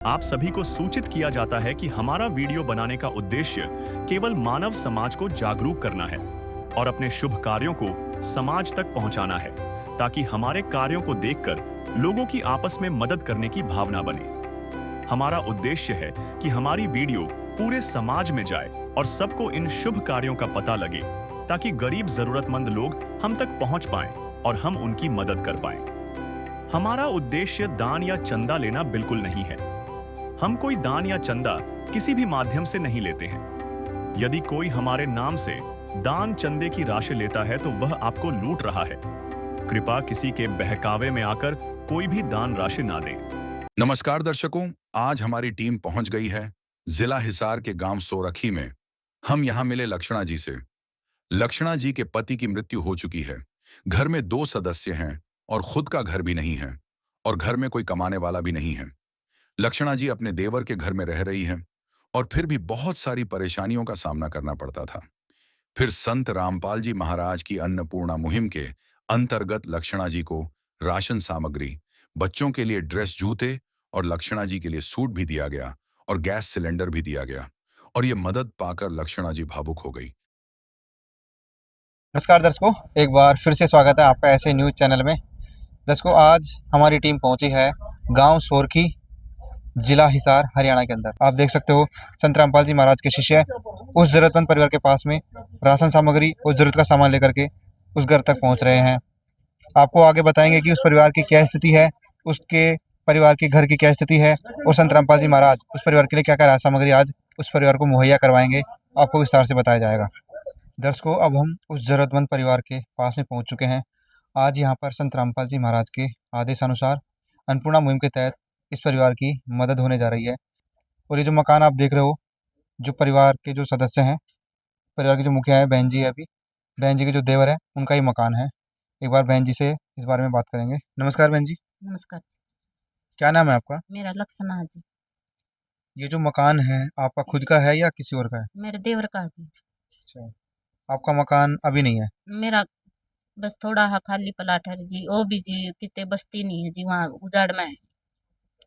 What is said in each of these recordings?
आप सभी को सूचित किया जाता है कि हमारा वीडियो बनाने का उद्देश्य केवल मानव समाज को जागरूक करना है और अपने शुभ कार्यों को समाज तक पहुंचाना है, ताकि हमारे कार्यों को देखकर लोगों की आपस में मदद करने की भावना बने। हमारा उद्देश्य है कि हमारी वीडियो पूरे समाज में जाए और सबको इन शुभ कार्यों का पता लगे, ताकि गरीब जरूरतमंद लोग हम तक पहुंच पाएं और हम उनकी मदद कर पाएं। हमारा उद्देश्य दान या चंदा लेना बिल्कुल नहीं है। हम कोई दान या चंदा किसी भी माध्यम से नहीं लेते हैं। यदि कोई हमारे नाम से दान चंदे की राशि लेता है तो वह आपको लूट रहा है। कृपया किसी के बहकावे में आकर कोई भी दान राशि ना दें। नमस्कार दर्शकों, आज हमारी टीम पहुंच गई है जिला हिसार के गांव सोरखी में। हम यहां मिले लक्षणा जी से। लक्षणा जी के पति की मृत्यु हो चुकी है। घर में 2 सदस्य हैं और खुद का घर भी नहीं है और घर में कोई कमाने वाला भी नहीं है। लक्षणा जी अपने देवर के घर में रह रही हैं और फिर भी बहुत सारी परेशानियों का सामना करना पड़ता था। फिर संत रामपाल जी महाराज की अन्नपूर्णा मुहिम के अंतर्गत लक्षणा जी को राशन सामग्री, बच्चों के लिए ड्रेस, जूते और लक्षणा जी के लिए सूट भी दिया गया और गैस सिलेंडर भी दिया गया और ये मदद पाकर लक्षणा जी भावुक हो गई। नमस्कार दर्शकों, एक बार फिर से स्वागत है आपका ऐसे न्यूज़ चैनल में। दर्शकों, आज हमारी टीम पहुंची है गांव सोरखी, जिला हिसार, हरियाणा के अंदर। आप देख सकते हो संत रामपाल जी महाराज के शिष्य उस जरूरतमंद परिवार के पास में राशन सामग्री और जरूरत का सामान लेकर के उस घर तक पहुंच रहे हैं। आपको आगे बताएंगे कि उस परिवार की क्या स्थिति है, उसके परिवार के घर की क्या स्थिति है और संत रामपाल जी महाराज उस परिवार के लिए क्या क्या राशन सामग्री आज उस परिवार को मुहैया करवाएंगे, आपको विस्तार से बताया जाएगा। दर्शकों, अब हम उस ज़रूरतमंद परिवार के पास में पहुंच चुके हैं। आज यहाँ पर संत रामपाल जी महाराज के आदेशानुसार अन्नपूर्णा मुहिम के तहत इस परिवार की मदद होने जा रही है। और ये जो मकान आप देख रहे हो, जो परिवार के जो सदस्य हैं, परिवार के जो मुखिया हैं, बहन जी है, अभी बहन जी के जो देवर है, उनका ही मकान है। एक बार बहन जी से इस बारे में बात करेंगे। नमस्कार बहन जी। नमस्कार जी। क्या नाम है आपका? मेरा लक्षणा जी। ये जो मकान है आपका खुद का है या किसी और का है? मेरे देवर का जी। अच्छा, आपका मकान अभी नहीं है? मेरा बस थोड़ा हा खाली प्लाट है जी, वो भी जी कितने बस्ती नहीं है जी, वहाँ उजाड़ में है,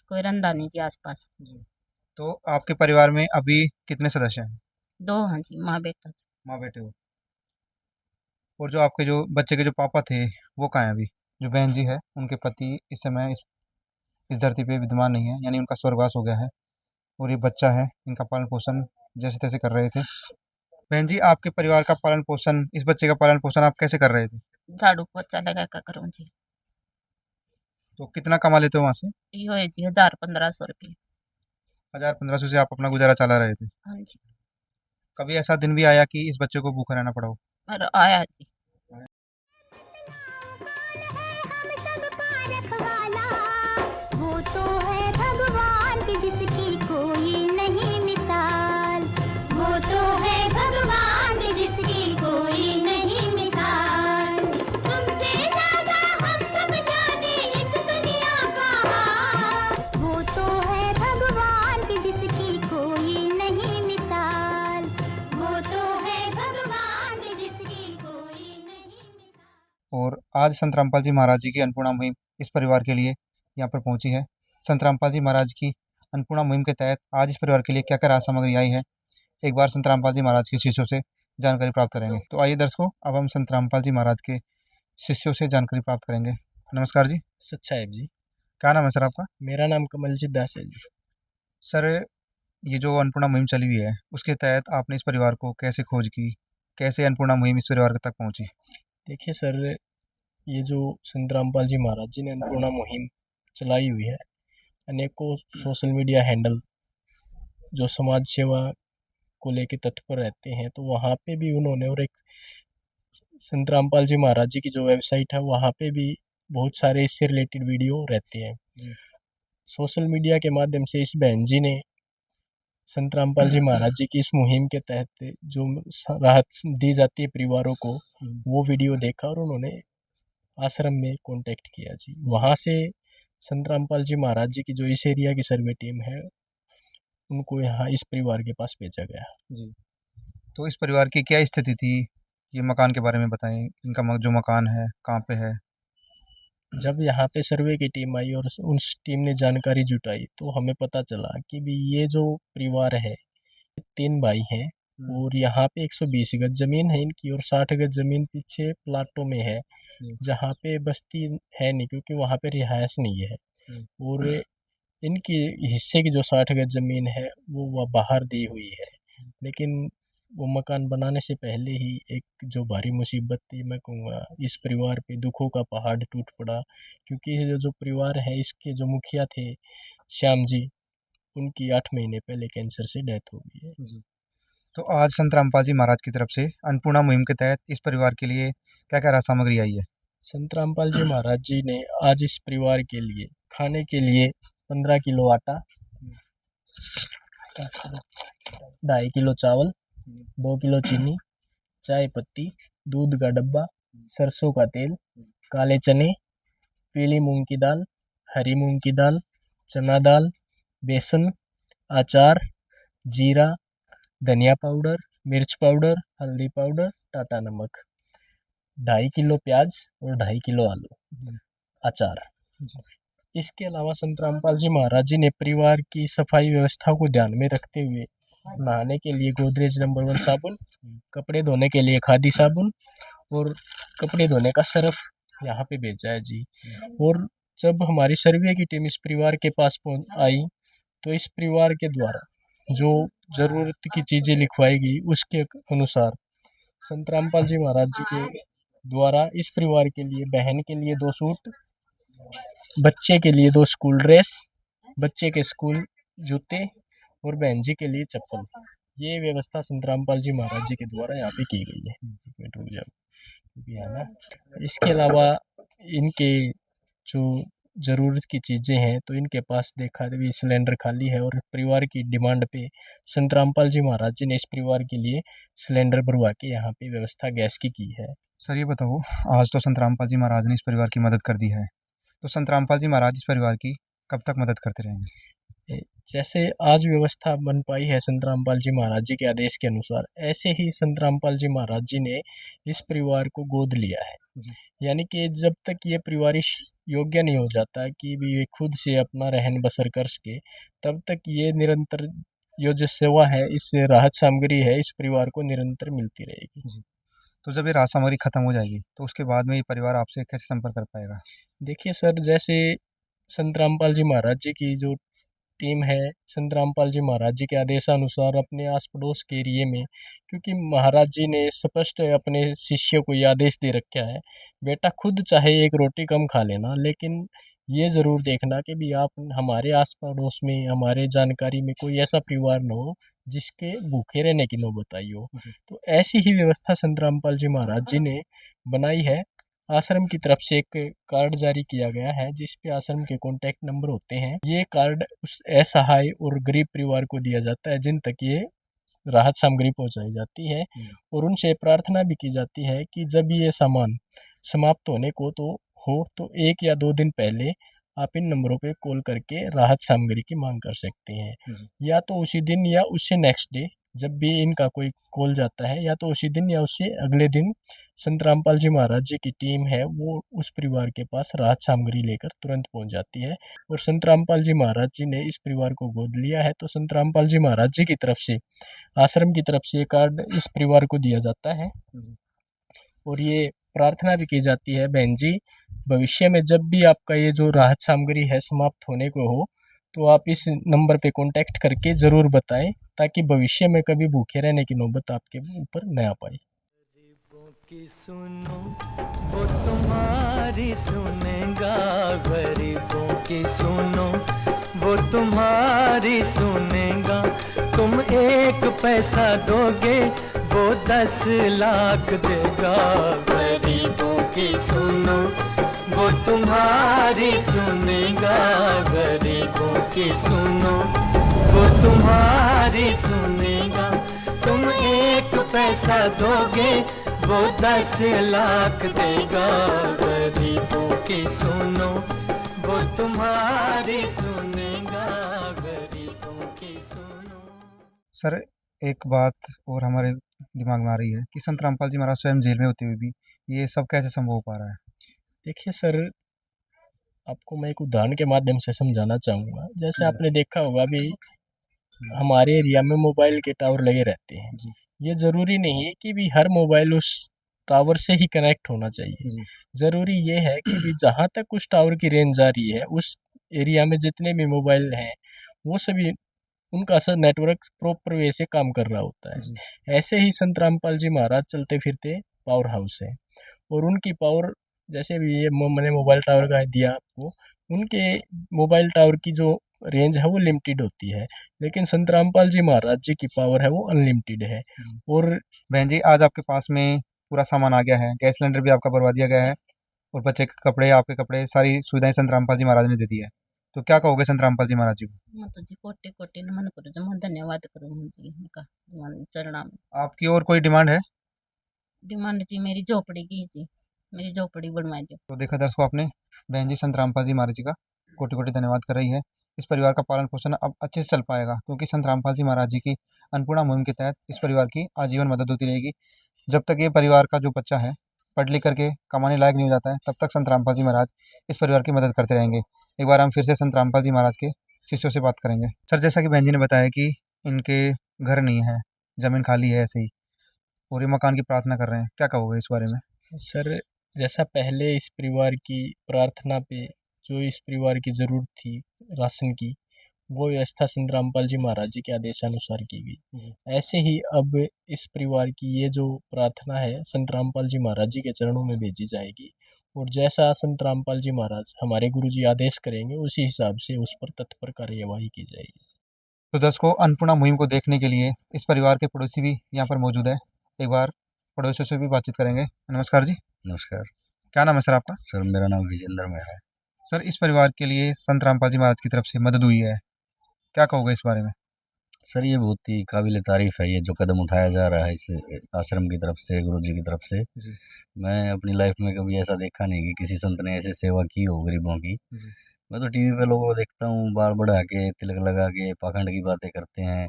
कोई रंदा नहीं जी आसपास। जी। तो आपके परिवार में अभी कितने सदस्य हैं? 2 हैं जी, माँ बेटा। माँ बेटे हो। और जो आपके जो बच्चे के जो पापा थे, वो कहाँ हैं अभी? जो बहन जी है, उनके पति इस समय इस धरती पे विद्यमान नहीं है, यानी उनका स्वर्गवास हो गया है। और ये बच्चा है, इनका पालन पोषण जैसे तैसे कर रहे थे। बहन जी, आपके परिवार का पालन पोषण, इस बच्चे का पालन पोषण आप कैसे कर रहे थे? झाड़ू पोछा लगा कर करूँ जी। तो कितना कमा लेते हो वहाँ से? यो है जी 1000-1500 रुपये। 1000-1500 से आप अपना गुजारा चला रहे थे। हाँ जी। कभी ऐसा दिन भी आया कि इस बच्चे को भूखा रहना पड़ा हो? और आया जी। वो तो है भगवान की जिसकी कोई नहीं मिसाल। वो तो है भगवान की जिसकी कोई नहीं मिसाल। तुमसे ज्यादा हम सब जाने इस दुनिया का हाल। वो तो है भगवान की जिसकी कोई नहीं मिसाल। वो तो है भगवान की जिसकी कोई नहीं मिसाल। और आज संत रामपाल जी महाराज जी की अन्नपूर्णा मुहिम इस परिवार के लिए यहाँ पर पहुंची है। संत रामपाल जी महाराज की अन्नपूर्णा मुहिम के तहत आज इस परिवार के लिए क्या क्या राशन सामग्री आई है, एक बार संत रामपाल जी महाराज के शिष्यों से जानकारी प्राप्त करेंगे। तो आइए दर्शकों, अब हम संत रामपाल जी महाराज के शिष्यों से जानकारी प्राप्त करेंगे। नमस्कार जी। सच साहेब जी। क्या नाम है सर आपका? मेरा नाम कमलजीत दास है जी। सर, ये जो अन्नपूर्णा मुहिम चली हुई है, उसके तहत आपने इस परिवार को कैसे खोज की, कैसे अन्नपूर्णा मुहिम इस परिवार तक पहुंची? देखिए सर, ये जो संत रामपाल जी महाराज जी ने अन्नपूर्णा मुहिम चलाई हुई है, अनेकों सोशल मीडिया हैंडल जो समाज सेवा को लेके तत्पर रहते हैं, तो वहाँ पे भी उन्होंने, और एक संत रामपाल जी महाराज जी की जो वेबसाइट है, वहाँ पे भी बहुत सारे इससे रिलेटेड वीडियो रहते हैं। सोशल मीडिया के माध्यम से इस बहन जी ने संत रामपाल जी महाराज जी की इस मुहिम के तहत जो राहत दी जाती है परिवारों को, वो वीडियो देखा और उन्होंने आश्रम में कांटेक्ट किया जी। वहाँ से संत रामपाल जी महाराज जी की जो इस एरिया की सर्वे टीम है, उनको यहाँ इस परिवार के पास भेजा गया जी। तो इस परिवार की क्या स्थिति थी, ये मकान के बारे में बताएं। इनका जो मकान है कहाँ पे है? जब यहाँ पे सर्वे की टीम आई और उस टीम ने जानकारी जुटाई तो हमें पता चला कि भी ये जो परिवार है 3 भाई हैं और यहाँ पे 120 गज जमीन है इनकी और 60 गज जमीन पीछे प्लाटों में है जहाँ पे बस्ती है नहीं क्योंकि वहाँ पे रिहायश नहीं है। और इनकी हिस्से की जो 60 गज जमीन है वो बाहर दी हुई है, लेकिन वो मकान बनाने से पहले ही एक जो भारी मुसीबत थी, मैं कहूँगा इस परिवार पे दुखों का पहाड़ टूट पड़ा, क्योंकि ये जो परिवार है इसके जो मुखिया थे श्याम जी, उनकी 8 महीने पहले कैंसर से डेथ हो गई है। तो आज संत रामपाल जी महाराज की तरफ से अन्नपूर्णा मुहिम के तहत इस परिवार के लिए क्या क्या राहत सामग्री आई है? संत रामपाल जी महाराज जी ने आज इस परिवार के लिए खाने के लिए 15 किलो आटा, 2.5 किलो चावल, 2 किलो चीनी, चाय पत्ती, दूध का डब्बा, सरसों का तेल, काले चने, पीली मूंग की दाल, हरी मूंग की दाल, चना दाल, बेसन, अचार, जीरा, धनिया पाउडर, मिर्च पाउडर, हल्दी पाउडर, टाटा नमक, 2.5 किलो प्याज और 2.5 किलो आलू, अचार। इसके अलावा संत रामपाल जी महाराज जी ने परिवार की सफाई व्यवस्था को ध्यान में रखते हुए नहाने के लिए गोदरेज नंबर 1 साबुन, कपड़े धोने के लिए खादी साबुन और कपड़े धोने का सर्फ यहाँ पे भेजा है जी। और जब हमारी सर्वे की टीम इस परिवार के पास आई तो इस परिवार के द्वारा जो ज़रूरत की चीज़ें लिखवाई गई उसके अनुसार संत रामपाल जी महाराज जी के द्वारा इस परिवार के लिए बहन के लिए 2 सूट, बच्चे के लिए 2 स्कूल ड्रेस, बच्चे के स्कूल जूते और बहन जी के लिए चप्पल, ये व्यवस्था संत रामपाल जी महाराज जी के द्वारा यहाँ पे की गई है। एक मिनट रुक जाओ, ये है ना। इसके अलावा इनके जो ज़रूरत की चीज़ें हैं तो इनके पास देखा भी सिलेंडर खाली है और परिवार की डिमांड पे संत रामपाल जी महाराज जी ने इस परिवार के लिए सिलेंडर भरवा के यहाँ पे व्यवस्था गैस की है। सर ये बताओ, आज तो संत रामपाल जी महाराज ने इस परिवार की मदद कर दी है, तो संत रामपाल जी महाराज इस परिवार की कब तक मदद करते रहेंगे? जैसे आज व्यवस्था बन पाई है संत रामपाल जी महाराज जी के आदेश के अनुसार, ऐसे ही संत रामपाल जी महाराज जी ने इस परिवार को गोद लिया है। यानी कि जब तक ये परिवार इस योग्य नहीं हो जाता कि भी ये खुद से अपना रहन बसर कर सके, तब तक ये निरंतर ये जो सेवा है, इस राहत सामग्री है, इस परिवार को निरंतर मिलती रहेगी। तो जब ये राहत सामग्री खत्म हो जाएगी तो उसके बाद में ये परिवार आपसे कैसे संपर्क कर पाएगा? देखिए सर, जैसे संत रामपाल जी महाराज जी की जो टीम है, संत रामपाल जी महाराज जी के आदेशानुसार अपने आस पड़ोस के एरिए में, क्योंकि महाराज जी ने स्पष्ट अपने शिष्य को ये आदेश दे रखा है, बेटा खुद चाहे 1 रोटी कम खा लेना, लेकिन ये ज़रूर देखना कि भी आप हमारे आस पड़ोस में, हमारे जानकारी में कोई ऐसा परिवार न हो जिसके भूखे रहने की नौबत आई हो। तो ऐसी ही व्यवस्था संत रामपाल जी महाराज जी ने बनाई है। आश्रम की तरफ से एक कार्ड जारी किया गया है जिस पे आश्रम के कॉन्टैक्ट नंबर होते हैं। ये कार्ड उस असहाय और गरीब परिवार को दिया जाता है जिन तक ये राहत सामग्री पहुंचाई जाती है, और उनसे प्रार्थना भी की जाती है कि जब ये सामान समाप्त होने को तो 1 या 2 दिन पहले आप इन नंबरों पे कॉल करके राहत सामग्री की मांग कर सकते हैं, या तो उसी दिन या उससे नेक्स्ट डे जब भी इनका कोई कॉल जाता है, या तो उसी दिन या उससे अगले दिन संत रामपाल जी महाराज जी की टीम है वो उस परिवार के पास राहत सामग्री लेकर तुरंत पहुंच जाती है। और संत रामपाल जी महाराज जी ने इस परिवार को गोद लिया है, तो संत रामपाल जी महाराज जी की तरफ से, आश्रम की तरफ से ये कार्ड इस परिवार को दिया जाता है। और ये प्रार्थना भी की जाती है, बहन जी भविष्य में जब भी आपका ये जो राहत सामग्री है समाप्त होने को हो तो आप इस नंबर पे कांटेक्ट करके ज़रूर बताएं, ताकि भविष्य में कभी भूखे रहने की नौबत आपके ऊपर न आ पाए। गरीबों की सुनो वो तुम्हारी सुनेगा, गरीबों की सुनो वो तुम्हारी सुनेगा। तुम 1 पैसा दोगे वो 10 लाख देगा। गरीबों की सुनो वो तुम्हारी सुनेगा, गरीबों की सुनो वो तुम्हारी सुनेगा। तुम 1 पैसा दोगे वो 10 लाख देगा। गरीबों की सुनो वो तुम्हारी सुनेगा, गरीबों की सुनो। सर एक बात और हमारे दिमाग में आ रही है कि संत रामपाल जी महाराज स्वयं जेल में होते हुए भी ये सब कैसे संभव हो पा रहा है? देखिए सर, आपको मैं एक उदाहरण के माध्यम से समझाना चाहूँगा। जैसे आपने देखा होगा अभी हमारे एरिया में मोबाइल के टावर लगे रहते हैं। ये ज़रूरी नहीं है कि भी हर मोबाइल उस टावर से ही कनेक्ट होना चाहिए। ज़रूरी ये है कि भी जहाँ तक उस टावर की रेंज आ रही है, उस एरिया में जितने भी मोबाइल हैं, वो सभी उनका सब नेटवर्क प्रॉपर वे से काम कर रहा होता है। ऐसे ही संत रामपाल जी महाराज चलते फिरते पावर हाउस है, और उनकी पावर, जैसे भी ये मैंने मोबाइल टावर का दिया आपको, उनके मोबाइल टावर की जो रेंज है वो लिमिटेड होती है, लेकिन संत रामपाल जी महाराज जी की पावर है वो अनलिमिटेड है। और बहन जी, आज आपके पास में पूरा सामान आ गया है, गैस सिलेंडर भी आपका भरवा दिया गया है, और बच्चे के कपड़े, आपके कपड़े, सारी सुविधाएं संत रामपाल जी महाराज ने दे दी है। तो क्या कहोगे संत रामपाल जी महाराज जी को? मैं तो जी कोटि कोटि नमन करूँ, जमा धन्यवाद करूँ जी उनका, भगवान चरणा में। आपकी और कोई डिमांड है? डिमांड जी मेरी झोपड़ी की जी, मेरी झोपड़ी बनवाई दो। तो देखा दर्शकों आपने, बहन जी संत रामपाल जी महाराज जी का कोटि कोटि धन्यवाद कर रही है। इस परिवार का पालन पोषण अब अच्छे से चल पाएगा, क्योंकि संत रामपाल जी महाराज जी की अन्नपूर्णा मुहिम के तहत इस परिवार की आजीवन मदद होती रहेगी। जब तक ये परिवार का जो बच्चा है पढ़ लिख करके कमाने लायक नहीं हो जाता है, तब तक संत रामपाल जी महाराज इस परिवार की मदद करते रहेंगे। एक बार हम फिर से संत रामपाल जी महाराज के शिष्यों से बात करेंगे। सर, जैसा कि बहन जी ने बताया कि इनके घर नहीं है, ज़मीन खाली है ऐसे ही, और ये मकान की प्रार्थना कर रहे हैं, क्या कहोगे इस बारे में? सर, जैसा पहले इस परिवार की प्रार्थना पे जो इस परिवार की ज़रूरत थी राशन की, वो व्यवस्था संत रामपाल जी महाराज जी के आदेशानुसार की गई। ऐसे ही अब इस परिवार की ये जो प्रार्थना है संत रामपाल जी महाराज जी के चरणों में भेजी जाएगी, और जैसा संत रामपाल जी महाराज हमारे गुरु जी आदेश करेंगे, उसी हिसाब से उस पर तत्पर कार्यवाही की जाएगी। तो दर्शकों, अन्नपूर्णा मुहिम को देखने के लिए इस परिवार के पड़ोसी भी यहाँ पर मौजूद है। एक बार पड़ोसियों से भी बातचीत करेंगे। नमस्कार जी। नमस्कार क्या नाम है सर आपका? सर, मेरा नाम विजेंद्र में है। सर, इस परिवार के लिए संत रामपाल जी महाराज की तरफ से मदद हुई है, क्या कहोगे इस बारे में? सर, ये बहुत ही काबिल तारीफ है, ये जो कदम उठाया जा रहा है इस आश्रम की तरफ से, गुरु जी की तरफ से। मैं अपनी लाइफ में कभी ऐसा देखा नहीं कि किसी संत ने ऐसे सेवा की हो गरीबों की। मैं तो टीवी पे लोगों को देखता हूँ, बाल बढ़ा के, तिलक लगा के, पाखंड की बातें करते हैं,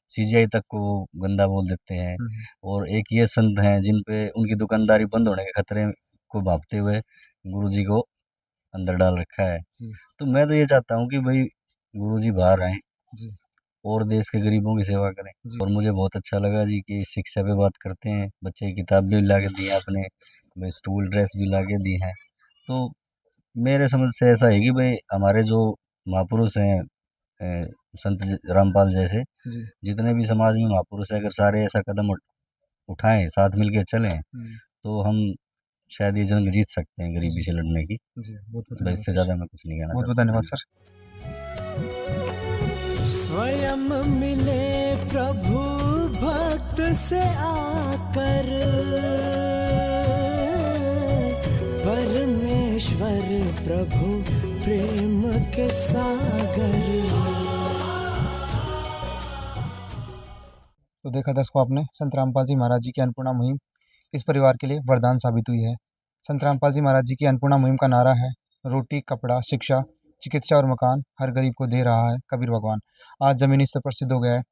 सीजीआई तक को गंदा बोल देते हैं। और एक ये संत हैं जिन पे उनकी दुकानदारी बंद होने के खतरे को भांपते हुए गुरु जी को अंदर डाल रखा है। तो मैं तो ये चाहता हूँ कि भाई गुरु जी बाहर आएँ और देश के गरीबों की सेवा करें। और मुझे बहुत अच्छा लगा जी कि शिक्षा पे बात करते हैं, बच्चे की किताब भी ला के दी है अपने, भाई स्कूल ड्रेस भी ला के दी हैं। तो मेरे समझ से ऐसा है कि भाई हमारे जो महापुरुष हैं, संत रामपाल जैसे जितने भी समाज में महापुरुष है, अगर सारे ऐसा कदम उठाएं, साथ मिलके चलें, तो हम शायद ये जंग जीत सकते हैं गरीबी से लड़ने की। बहुत इससे ज़्यादा मैं कुछ नहीं कहना बहुत चाहता। धन्यवाद सर। स्वयं मिले प्रभु भक्त से आकर, परमेश्वर प्रभु प्रेम के सागर। तो देखा दर्शकों आपने, संत रामपाल जी महाराज जी की अन्नपूर्णा मुहिम इस परिवार के लिए वरदान साबित हुई है। संत रामपाल जी महाराज जी की अन्नपूर्णा मुहिम का नारा है, रोटी, कपड़ा, शिक्षा, चिकित्सा और मकान हर गरीब को दे रहा है कबीर भगवान। आज ज़मीनी स्तर पर सिद्ध हो गया है,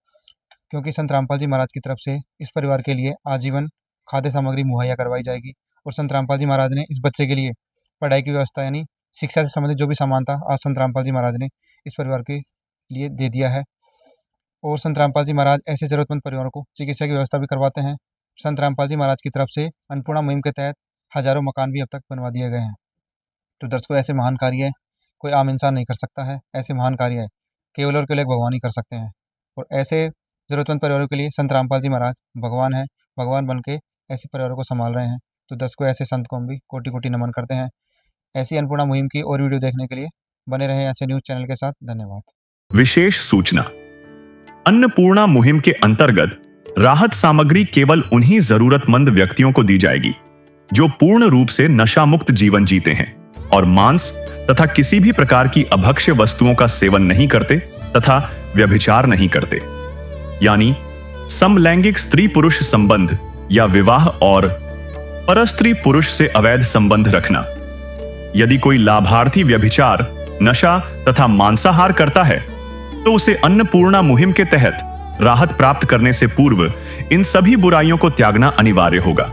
क्योंकि संत रामपाल जी महाराज की तरफ से इस परिवार के लिए आजीवन खाद्य सामग्री मुहैया करवाई जाएगी। और संत रामपाल जी महाराज ने इस बच्चे के लिए पढ़ाई की व्यवस्था यानी शिक्षा से संबंधित जो भी सामान था, आज संत रामपाल जी महाराज ने इस परिवार के लिए दे दिया है। और संत रामपाल जी महाराज ऐसे ज़रूरतमंद परिवारों को चिकित्सा की व्यवस्था भी करवाते हैं। संत रामपाल जी महाराज की तरफ से अन्नपूर्णा मुहिम के तहत हज़ारों मकान भी अब तक बनवा दिए गए हैं। तो दर्शकों, ऐसे महान कार्य कोई आम इंसान नहीं कर सकता है, ऐसे महान कार्य केवल और केवल एक भगवान ही कर सकते हैं। और ऐसे ज़रूरतमंद परिवारों के लिए संत रामपाल जी महाराज भगवान है, भगवान बन के ऐसे परिवारों को संभाल रहे हैं। तो दर्शकों, ऐसे संत को हम भी कोटि कोटि नमन करते हैं। ऐसी अन्नपूर्णा मुहिम की और वीडियो देखने के लिए बने रहें ऐसे न्यूज़ चैनल के साथ। धन्यवाद। विशेष सूचना, अन्नपूर्णा मुहिम के अंतर्गत राहत सामग्री केवल उन्हीं जरूरतमंद व्यक्तियों को दी जाएगी जो पूर्ण रूप से नशा मुक्त जीवन जीते हैं और मांस तथा किसी भी प्रकार की अभक्ष्य वस्तुओं का सेवन नहीं करते तथा व्यभिचार नहीं करते, यानी समलैंगिक स्त्री पुरुष संबंध या विवाह और परस्त्री पुरुष से अवैध संबंध रखना। यदि कोई लाभार्थी व्यभिचार, नशा तथा मांसाहार करता है तो उसे अन्नपूर्णा मुहिम के तहत राहत प्राप्त करने से पूर्व इन सभी बुराइयों को त्यागना अनिवार्य होगा।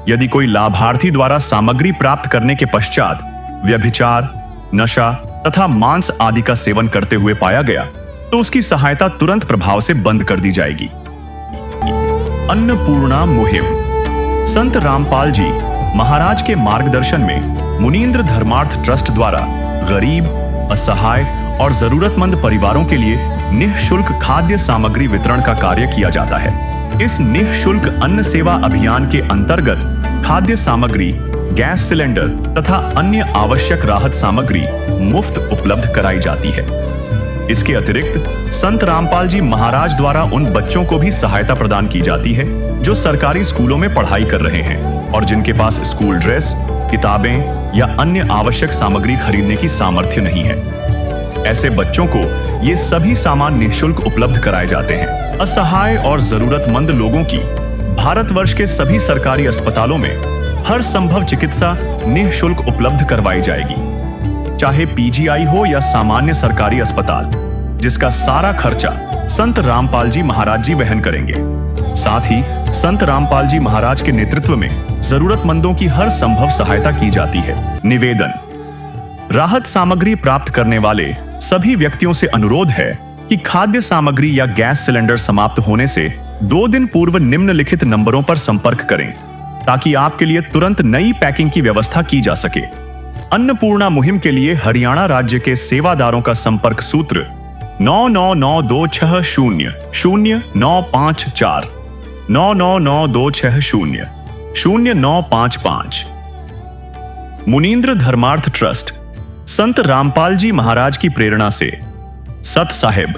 यदि कोई लाभार्थी द्वारा सामग्री प्राप्त करने के पश्चात व्यभिचार, नशा तथा मांस आदि का सेवन करते हुए पाया गया तो उसकी सहायता तुरंत प्रभाव से बंद कर दी जाएगी। अन्नपूर्णा मुहिम। संत रामपाल जी महाराज के मार्गदर्शन में मुनींद्र धर्मार्थ ट्रस्ट द्वारा गरीब, असहाय और जरूरतमंद परिवारों के लिए निःशुल्क खाद्य सामग्री वितरण का कार्य किया जाता है। इस निःशुल्क अन्न सेवा अभियान के अंतर्गत खाद्य सामग्री, गैस सिलेंडर तथा अन्य आवश्यक राहत सामग्री मुफ्त उपलब्ध कराई जाती है। इसके अतिरिक्त संत रामपाल जी महाराज द्वारा उन बच्चों को भी सहायता प्रदान की जाती है जो सरकारी स्कूलों में पढ़ाई कर रहे हैं और जिनके पास स्कूल ड्रेस, किताबें या अन्य आवश्यक सामग्री खरीदने की सामर्थ्य नहीं है। ऐसे बच्चों को ये सभी सामान निःशुल्क उपलब्ध कराए जाते हैं। असहाय और जरूरतमंद लोगों की भारतवर्ष के सभी सरकारी अस्पतालों में हर संभव चिकित्सा निःशुल्क उपलब्ध करवाई जाएगी, चाहे पीजीआई हो या सामान्य सरकारी अस्पताल, जिसका सारा खर्चा संत रामपाल जी महाराज जी वहन करेंगे। साथ ही संत रामपाल जी महाराज के नेतृत्व में जरूरतमंदों की हर संभव सहायता की जाती है। निवेदन। राहत सामग्री प्राप्त करने वाले सभी व्यक्तियों से अनुरोध है कि खाद्य सामग्री या गैस सिलेंडर समाप्त होने से 2 दिन पूर्व निम्नलिखित नंबरों पर संपर्क करें ताकि आपके लिए तुरंत नई पैकिंग की व्यवस्था की जा सके। अन्नपूर्णा मुहिम के लिए हरियाणा राज्य के सेवादारों का संपर्क सूत्र 9992600954 9992600955। मुनींद्र धर्मार्थ ट्रस्ट संत रामपाल जी महाराज की प्रेरणा से सत साहिब